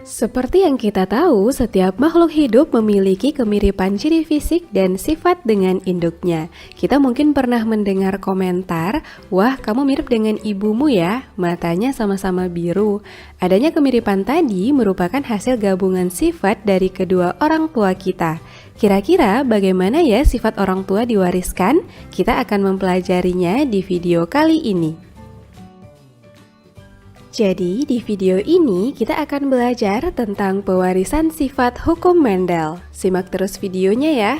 Seperti yang kita tahu, setiap makhluk hidup memiliki kemiripan ciri fisik dan sifat dengan induknya. Kita mungkin pernah mendengar komentar, "Wah, kamu mirip dengan ibumu ya, matanya sama-sama biru." Adanya kemiripan tadi merupakan hasil gabungan sifat dari kedua orang tua kita. Kira-kira bagaimana ya sifat orang tua diwariskan? Kita akan mempelajarinya di video kali ini. Jadi, di video ini kita akan belajar tentang pewarisan sifat hukum Mendel. Simak terus videonya ya.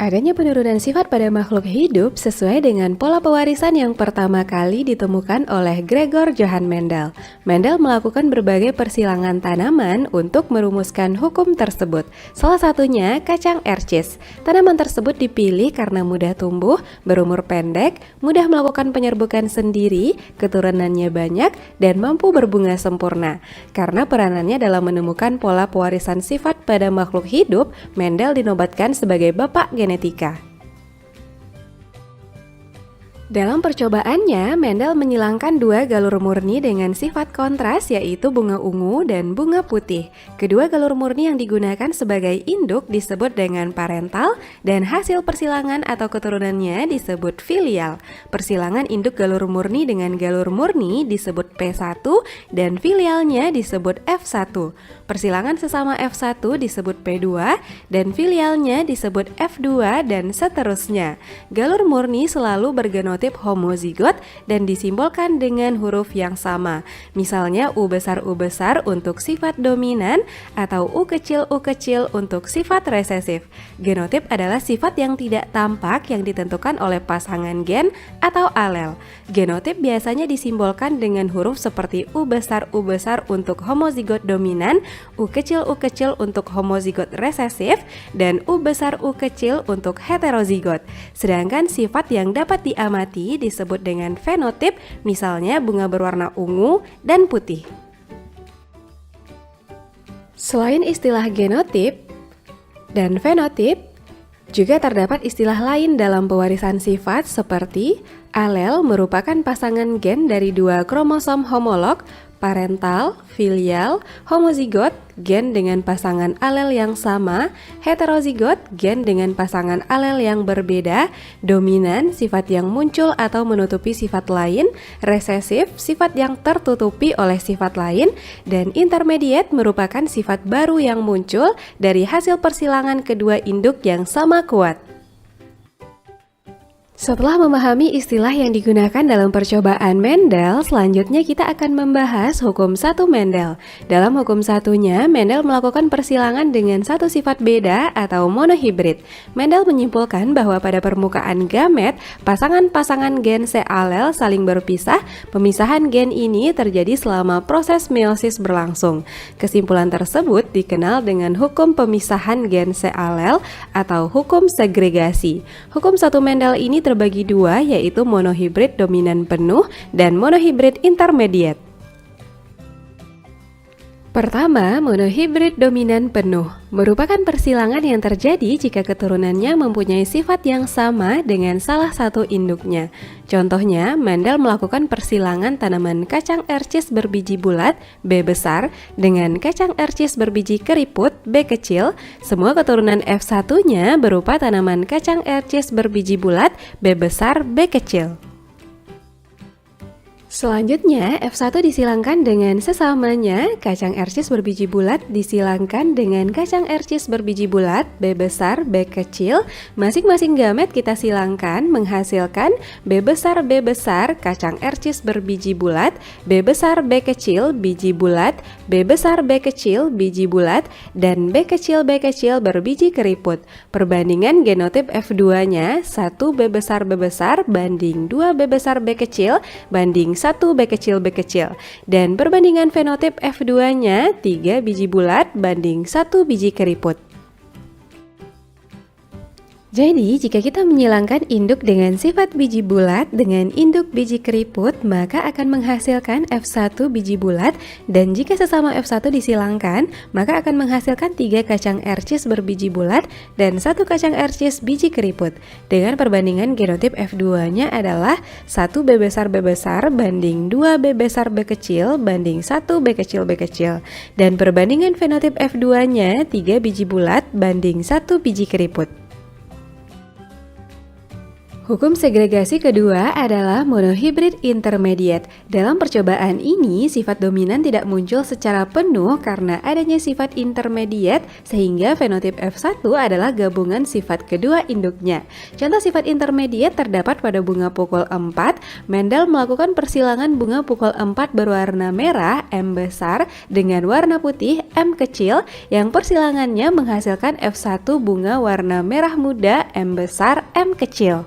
Adanya penurunan sifat pada makhluk hidup sesuai dengan pola pewarisan yang pertama kali ditemukan oleh Gregor Johann Mendel. Mendel melakukan berbagai persilangan tanaman untuk merumuskan hukum tersebut. Salah satunya kacang ercis. Tanaman tersebut dipilih karena mudah tumbuh, berumur pendek, mudah melakukan penyerbukan sendiri, keturunannya banyak, dan mampu berbunga sempurna. Karena peranannya dalam menemukan pola pewarisan sifat pada makhluk hidup, Mendel dinobatkan sebagai bapak genetika. Dalam percobaannya, Mendel menyilangkan dua galur murni dengan sifat kontras yaitu bunga ungu dan bunga putih. Kedua galur murni yang digunakan sebagai induk disebut dengan parental dan hasil persilangan atau keturunannya disebut filial. Persilangan induk galur murni dengan galur murni disebut P1 dan filialnya disebut F1. Persilangan sesama F1 disebut P2 dan filialnya disebut F2 dan seterusnya. Galur murni selalu bergenotip homozigot dan disimbolkan dengan huruf yang sama. Misalnya U besar untuk sifat dominan atau U kecil untuk sifat resesif. Genotip adalah sifat yang tidak tampak yang ditentukan oleh pasangan gen atau alel. Genotip biasanya disimbolkan dengan huruf seperti U besar untuk homozigot dominan, U kecil untuk homozigot resesif, dan U besar untuk heterozigot. Sedangkan sifat yang dapat diamati disebut dengan fenotip, misalnya bunga berwarna ungu dan putih. Selain istilah genotip dan fenotip, juga terdapat istilah lain dalam pewarisan sifat seperti alel merupakan pasangan gen dari dua kromosom homolog, parental, filial, homozigot, gen dengan pasangan alel yang sama, heterozigot, gen dengan pasangan alel yang berbeda, dominan, sifat yang muncul atau menutupi sifat lain, resesif, sifat yang tertutupi oleh sifat lain, dan intermediate merupakan sifat baru yang muncul dari hasil persilangan kedua induk yang sama kuat. Setelah memahami istilah yang digunakan dalam percobaan Mendel, selanjutnya kita akan membahas hukum satu Mendel. Dalam hukum satunya, Mendel melakukan persilangan dengan satu sifat beda atau monohibrid. Mendel menyimpulkan bahwa pada permukaan gamet, pasangan-pasangan gen sealel saling berpisah. Pemisahan gen ini terjadi selama proses meiosis berlangsung. Kesimpulan tersebut dikenal dengan hukum pemisahan gen sealel atau hukum segregasi. Hukum satu Mendel ini terbagi dua, yaitu monohibrid dominan penuh dan monohibrid intermediate. Pertama, monohibrid dominan penuh merupakan persilangan yang terjadi jika keturunannya mempunyai sifat yang sama dengan salah satu induknya. Contohnya, Mendel melakukan persilangan tanaman kacang ercis berbiji bulat B besar dengan kacang ercis berbiji keriput B kecil. Semua keturunan F1-nya berupa tanaman kacang ercis berbiji bulat B besar B kecil. Selanjutnya, F1 disilangkan dengan sesamanya, kacang ercis berbiji bulat disilangkan dengan kacang ercis berbiji bulat B besar B kecil. Masing-masing gamet kita silangkan menghasilkan B besar kacang ercis berbiji bulat, B besar B kecil biji bulat, B besar B kecil biji bulat, dan B kecil berbiji keriput. Perbandingan genotip F2-nya 1 B besar banding 2 B besar B kecil banding 1 B kecil, dan perbandingan fenotip F2-nya 3 biji bulat banding 1 biji keriput. Jadi, jika kita menyilangkan induk dengan sifat biji bulat dengan induk biji keriput, maka akan menghasilkan F1 biji bulat, dan jika sesama F1 disilangkan, maka akan menghasilkan 3 kacang ercis berbiji bulat dan 1 kacang ercis biji keriput. Dengan perbandingan genotip F2-nya adalah 1 B besar B besar banding 2 B besar B kecil banding 1 B kecil B kecil. Dan perbandingan fenotip F2-nya 3 biji bulat banding 1 biji keriput. Hukum segregasi kedua adalah monohibrid intermediate. Dalam percobaan ini, sifat dominan tidak muncul secara penuh karena adanya sifat intermediate, sehingga fenotip F1 adalah gabungan sifat kedua induknya. Contoh sifat intermediate terdapat pada bunga pukul 4. Mendel melakukan persilangan bunga pukul 4 berwarna merah M besar dengan warna putih M kecil, yang persilangannya menghasilkan F1 bunga warna merah muda M besar M kecil.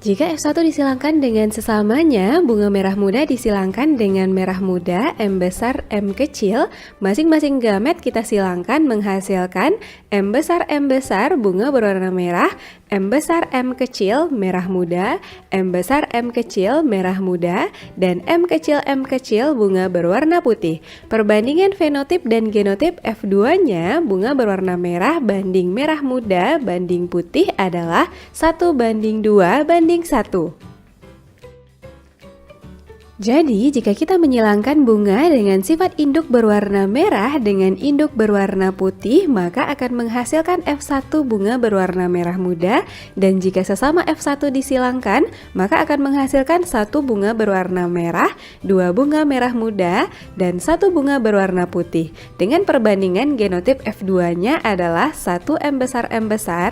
Jika F1 disilangkan dengan sesamanya, bunga merah muda disilangkan dengan merah muda M besar M kecil, masing-masing gamet kita silangkan menghasilkan M besar bunga berwarna merah, M besar M kecil merah muda, M besar M kecil merah muda, dan M kecil bunga berwarna putih. Perbandingan fenotip dan genotip F2-nya, bunga berwarna merah banding merah muda banding putih adalah 1:2 banding 1. Jadi, jika kita menyilangkan bunga dengan sifat induk berwarna merah dengan induk berwarna putih, maka akan menghasilkan F1 bunga berwarna merah muda, dan jika sesama F1 disilangkan, maka akan menghasilkan 1 bunga berwarna merah, 2 bunga merah muda, dan 1 bunga berwarna putih. Dengan perbandingan genotip F2-nya adalah 1 M besar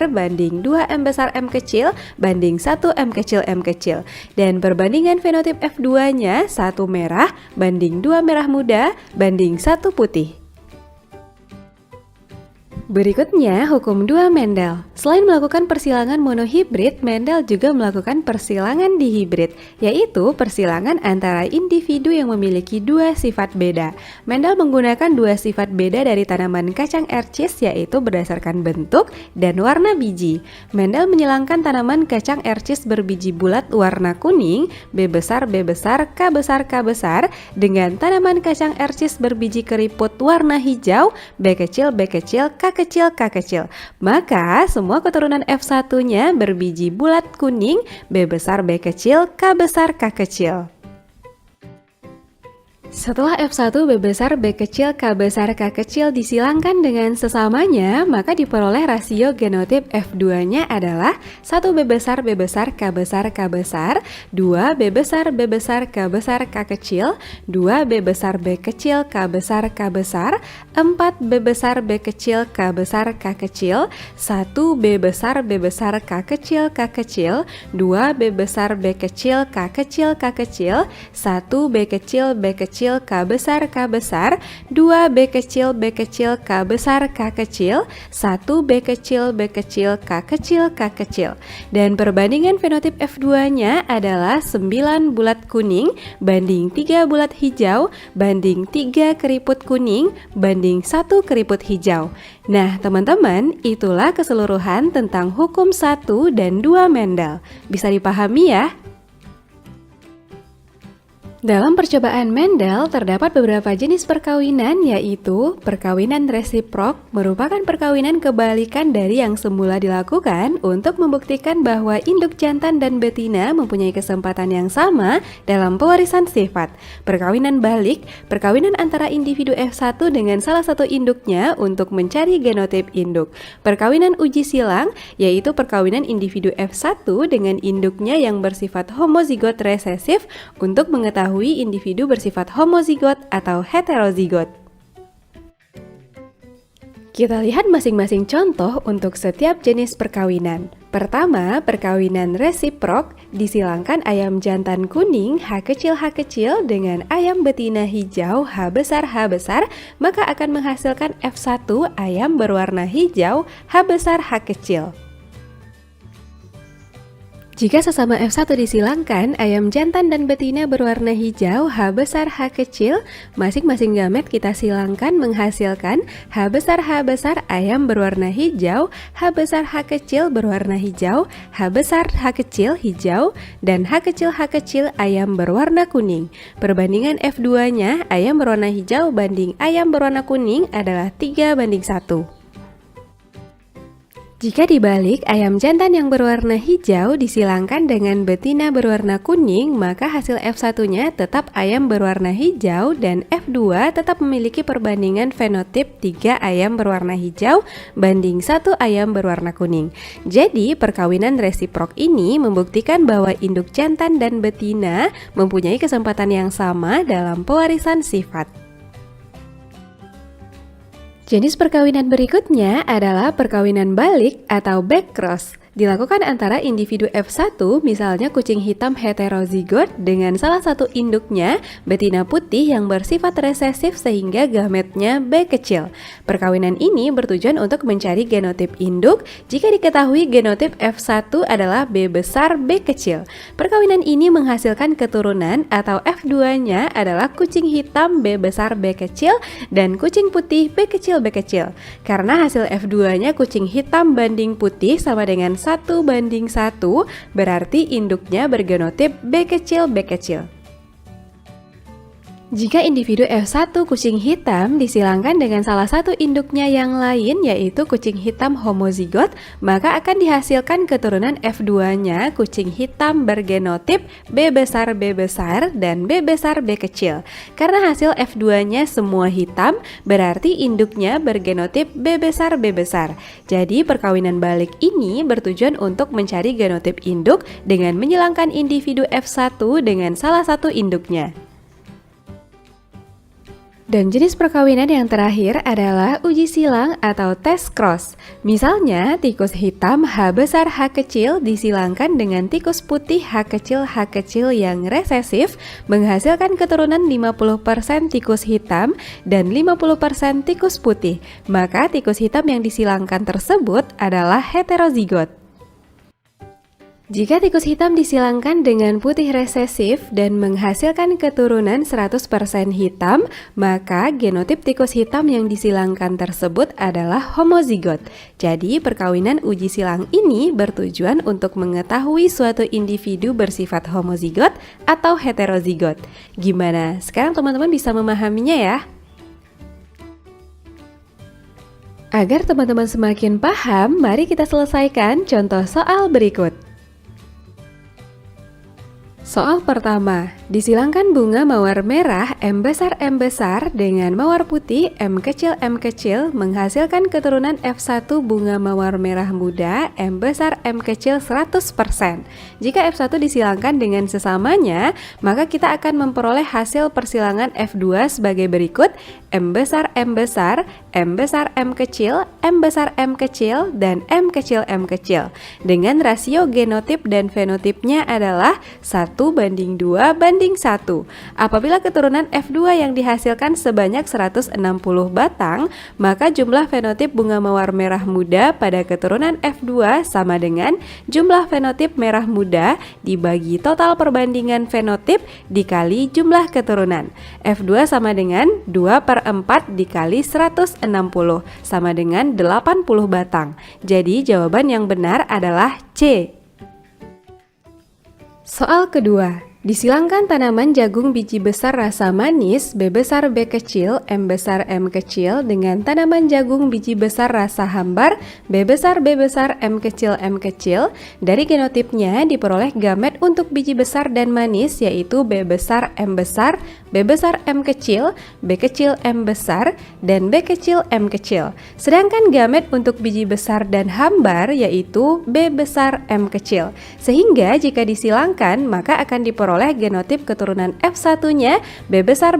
banding 2 M besar M kecil banding 1 M kecil. Dan perbandingan fenotip F2-nya 1 merah banding 2 merah muda banding 1 putih. Berikutnya, hukum 2 Mendel. Selain melakukan persilangan monohibrid, Mendel juga melakukan persilangan dihibrid, yaitu persilangan antara individu yang memiliki 2 sifat beda. Mendel menggunakan 2 sifat beda dari tanaman kacang ercis, yaitu berdasarkan bentuk dan warna biji. Mendel menyilangkan tanaman kacang ercis berbiji bulat warna kuning, B besar K besar, dengan tanaman kacang ercis berbiji keriput warna hijau, B kecil K kecil. Maka semua keturunan F1-nya berbiji bulat kuning, B besar B kecil, K besar K kecil. Setelah F1 B besar B kecil K besar K kecil disilangkan dengan sesamanya, maka diperoleh rasio genotip F2-nya adalah 1 B besar K besar, 2 B besar K besar K kecil, 2 B besar B kecil K besar, 4 B besar B kecil K besar K kecil, 1 B besar K kecil, 2 B besar B kecil K kecil, 1 B kecil K besar, 2 B kecil K besar K kecil, 1 B kecil K kecil. Dan perbandingan fenotip F2-nya adalah 9 bulat kuning banding 3 bulat hijau banding 3 keriput kuning banding 1 keriput hijau. Nah, teman-teman, itulah keseluruhan tentang hukum 1 dan 2 Mendel. Bisa dipahami ya? Dalam percobaan Mendel terdapat beberapa jenis perkawinan, yaitu perkawinan resiprok merupakan perkawinan kebalikan dari yang semula dilakukan untuk membuktikan bahwa induk jantan dan betina mempunyai kesempatan yang sama dalam pewarisan sifat. Perkawinan balik, perkawinan antara individu F1 dengan salah satu induknya untuk mencari genotip induk. Perkawinan uji silang, yaitu perkawinan individu F1 dengan induknya yang bersifat homozigot resesif untuk mengetahui individu bersifat homozigot atau heterozigot. Kita lihat masing-masing contoh untuk setiap jenis perkawinan. Pertama, perkawinan resiprok, disilangkan ayam jantan kuning H kecil dengan ayam betina hijau H besar, maka akan menghasilkan F1 ayam berwarna hijau H besar H kecil. Jika sesama F1 disilangkan, ayam jantan dan betina berwarna hijau, H besar H kecil, masing-masing gamet kita silangkan menghasilkan H besar ayam berwarna hijau, H besar H kecil berwarna hijau, H besar H kecil hijau, dan H kecil ayam berwarna kuning. Perbandingan F2-nya ayam berwarna hijau banding ayam berwarna kuning adalah 3:1. Jika dibalik, ayam jantan yang berwarna hijau disilangkan dengan betina berwarna kuning, maka hasil F1-nya tetap ayam berwarna hijau dan F2 tetap memiliki perbandingan fenotip 3 ayam berwarna hijau banding 1 ayam berwarna kuning. Jadi, perkawinan resiprok ini membuktikan bahwa induk jantan dan betina mempunyai kesempatan yang sama dalam pewarisan sifat. Jenis perkawinan berikutnya adalah perkawinan balik atau backcross. Dilakukan antara individu F1, misalnya kucing hitam heterozigot dengan salah satu induknya betina putih yang bersifat resesif sehingga gametnya B kecil. Perkawinan ini bertujuan untuk mencari genotip induk jika diketahui genotip F1 adalah B besar B kecil. Perkawinan ini menghasilkan keturunan atau F2-nya adalah kucing hitam B besar B kecil dan kucing putih B kecil B kecil. Karena hasil F2-nya kucing hitam banding putih sama dengan 1:1, berarti induknya bergenotip B kecil B kecil. Jika individu F1 kucing hitam disilangkan dengan salah satu induknya yang lain yaitu kucing hitam homozigot, maka akan dihasilkan keturunan F2-nya kucing hitam bergenotip B besar dan B besar B kecil. Karena hasil F2-nya semua hitam, berarti induknya bergenotip B besar. Jadi perkawinan balik ini bertujuan untuk mencari genotip induk dengan menyilangkan individu F1 dengan salah satu induknya. Dan jenis perkawinan yang terakhir adalah uji silang atau tes cross. Misalnya, tikus hitam H besar H kecil disilangkan dengan tikus putih H kecil yang resesif, menghasilkan keturunan 50% tikus hitam dan 50% tikus putih. Maka tikus hitam yang disilangkan tersebut adalah heterozigot. Jika tikus hitam disilangkan dengan putih resesif dan menghasilkan keturunan 100% hitam, maka genotip tikus hitam yang disilangkan tersebut adalah homozigot. Jadi, perkawinan uji silang ini bertujuan untuk mengetahui suatu individu bersifat homozigot atau heterozigot. Gimana? Sekarang teman-teman bisa memahaminya ya? Agar teman-teman semakin paham, mari kita selesaikan contoh soal berikut. Soal pertama, disilangkan bunga mawar merah M besar dengan mawar putih M kecil menghasilkan keturunan F1 bunga mawar merah muda M besar 100%. Jika F1 disilangkan dengan sesamanya, maka kita akan memperoleh hasil persilangan F2 sebagai berikut: M besar, M besar M kecil, dan M kecil. Dengan rasio genotip dan fenotipnya adalah 1:2:1. Apabila keturunan F2 yang dihasilkan sebanyak 160 batang, maka jumlah fenotip bunga mawar merah muda pada keturunan F2 sama dengan jumlah fenotip merah muda dibagi total perbandingan fenotip dikali jumlah keturunan. F2 sama dengan 2/4 dikali 160 sama dengan 80 batang. Jadi jawaban yang benar adalah C. Soal kedua, disilangkan tanaman jagung biji besar rasa manis B besar B kecil, M besar M kecil dengan tanaman jagung biji besar rasa hambar B besar M kecil. Dari genotipnya diperoleh gamet untuk biji besar dan manis yaitu B besar, B besar M kecil, B kecil M besar, dan B kecil M kecil. Sedangkan gamet untuk biji besar dan hambar yaitu B besar M kecil. Sehingga jika disilangkan maka akan diperoleh memperoleh genotip keturunan F1-nya B besar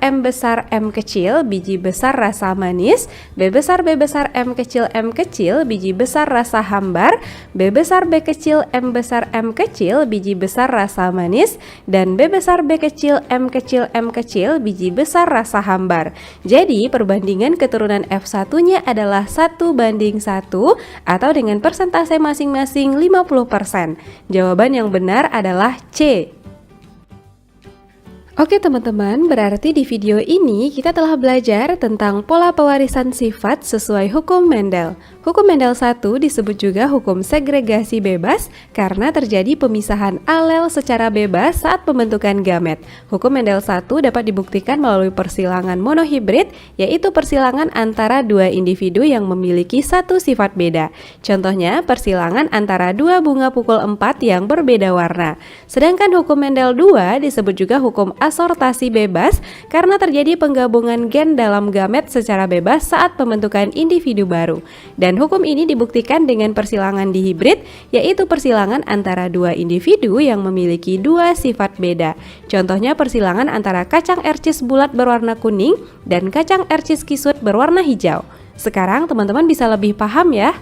M besar M kecil, biji besar rasa manis, B besar M kecil, biji besar rasa hambar, B besar M kecil, biji besar rasa manis, dan B besar M kecil, biji besar rasa hambar. Jadi perbandingan keturunan F1-nya adalah 1:1 atau dengan persentase masing-masing 50%. Jawaban yang benar adalah C. Oke teman-teman, berarti di video ini kita telah belajar tentang pola pewarisan sifat sesuai hukum Mendel. Hukum Mendel 1 disebut juga hukum segregasi bebas karena terjadi pemisahan alel secara bebas saat pembentukan gamet. Hukum Mendel 1 dapat dibuktikan melalui persilangan monohibrid, yaitu persilangan antara dua individu yang memiliki satu sifat beda. Contohnya, persilangan antara dua bunga pukul 4 yang berbeda warna. Sedangkan hukum Mendel 2 disebut juga hukum asortasi bebas karena terjadi penggabungan gen dalam gamet secara bebas saat pembentukan individu baru. Dan hukum ini dibuktikan dengan persilangan dihibrid, yaitu persilangan antara dua individu yang memiliki dua sifat beda. Contohnya persilangan antara kacang ercis bulat berwarna kuning dan kacang ercis kisut berwarna hijau. Sekarang teman-teman bisa lebih paham ya?